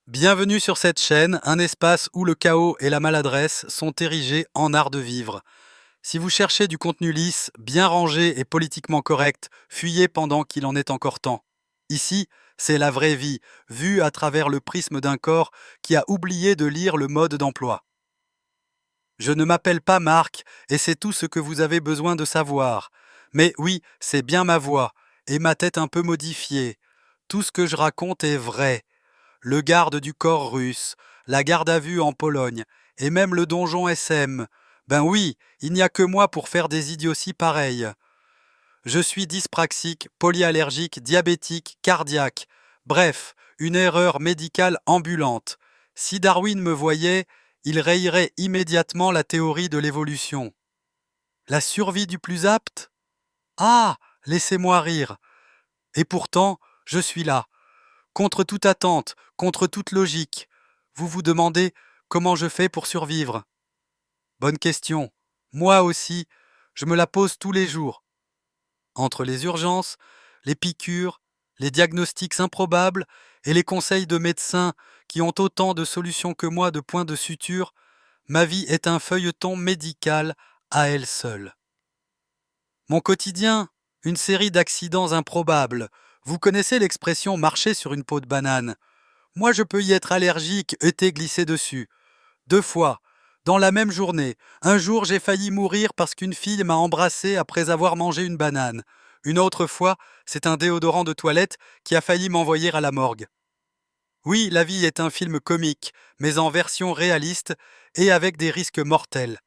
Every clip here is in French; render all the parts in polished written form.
Bienvenue sur cette chaîne, un espace où le chaos et la maladresse sont érigés en art de vivre. Si vous cherchez du contenu lisse, bien rangé et politiquement correct, fuyez pendant qu'il en est encore temps. Ici, c'est la vraie vie, vue à travers le prisme d'un corps qui a oublié de lire le mode d'emploi. Je ne m'appelle pas Marc, et c'est tout ce que vous avez besoin de savoir. Mais oui, c'est bien ma voix, et ma tête un peu modifiée. Tout ce que je raconte est vrai. Le garde du corps russe, la garde à vue en Pologne, et même le donjon SM. Ben oui, il n'y a que moi pour faire des idioties pareilles. Je suis dyspraxique, polyallergique, diabétique, cardiaque. Bref, une erreur médicale ambulante. Si Darwin me voyait, il rayerait immédiatement la théorie de l'évolution. La survie du plus apte? Ah, laissez-moi rire. Et pourtant, je suis là. Contre toute attente, contre toute logique. Vous vous demandez comment je fais pour survivre? Bonne question. Moi aussi, je me la pose tous les jours. Entre les urgences, les piqûres, les diagnostics improbables et les conseils de médecins qui ont autant de solutions que moi de points de suture, ma vie est un feuilleton médical à elle seule. Mon quotidien, une série d'accidents improbables. Vous connaissez l'expression marcher sur une peau de banane? Moi, je peux y être allergique, été glissé dessus. 2 fois. Dans la même journée. Un jour, j'ai failli mourir parce qu'une fille m'a embrassé après avoir mangé une banane. Une autre fois, c'est un déodorant de toilette qui a failli m'envoyer à la morgue. Oui, la vie est un film comique, mais en version réaliste et avec des risques mortels.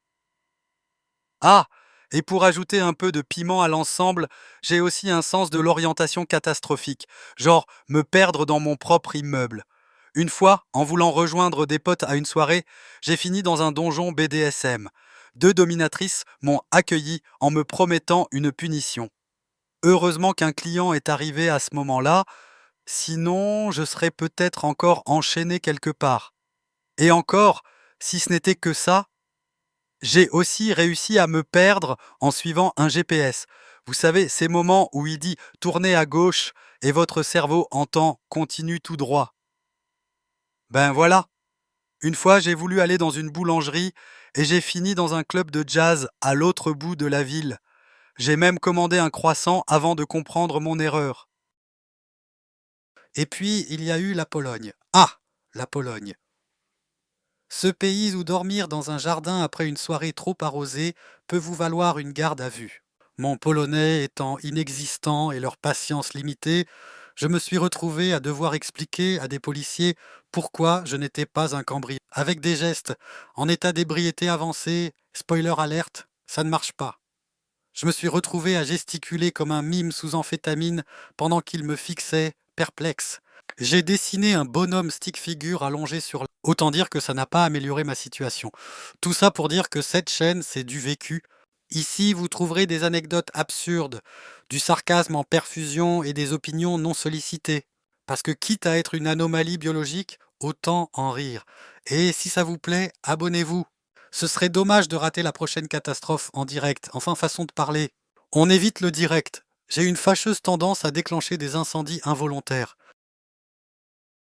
Ah, et pour ajouter un peu de piment à l'ensemble, j'ai aussi un sens de l'orientation catastrophique, genre me perdre dans mon propre immeuble. Une fois, en voulant rejoindre des potes à une soirée, j'ai fini dans un donjon BDSM. 2 dominatrices m'ont accueilli en me promettant une punition. Heureusement qu'un client est arrivé à ce moment-là, sinon je serais peut-être encore enchaîné quelque part. Et encore, si ce n'était que ça, j'ai aussi réussi à me perdre en suivant un GPS. Vous savez, ces moments où il dit tournez à gauche et votre cerveau entend continue tout droit. Ben voilà, une fois j'ai voulu aller dans une boulangerie et j'ai fini dans un club de jazz à l'autre bout de la ville. J'ai même commandé un croissant avant de comprendre mon erreur. Et puis il y a eu la Pologne. Ah, la Pologne. Ce pays où dormir dans un jardin après une soirée trop arrosée peut vous valoir une garde à vue. Mon polonais étant inexistant et leur patience limitée, je me suis retrouvé à devoir expliquer à des policiers pourquoi je n'étais pas un cambrioleur. Avec des gestes, en état d'ébriété avancé, spoiler alerte, ça ne marche pas. Je me suis retrouvé à gesticuler comme un mime sous amphétamine pendant qu'ils me fixaient, perplexe. J'ai dessiné un bonhomme stick figure allongé sur la... Autant dire que ça n'a pas amélioré ma situation. Tout ça pour dire que cette chaîne, c'est du vécu. Ici, vous trouverez des anecdotes absurdes, du sarcasme en perfusion et des opinions non sollicitées. Parce que quitte à être une anomalie biologique, autant en rire. Et si ça vous plaît, abonnez-vous. Ce serait dommage de rater la prochaine catastrophe en direct, enfin façon de parler. On évite le direct. J'ai une fâcheuse tendance à déclencher des incendies involontaires.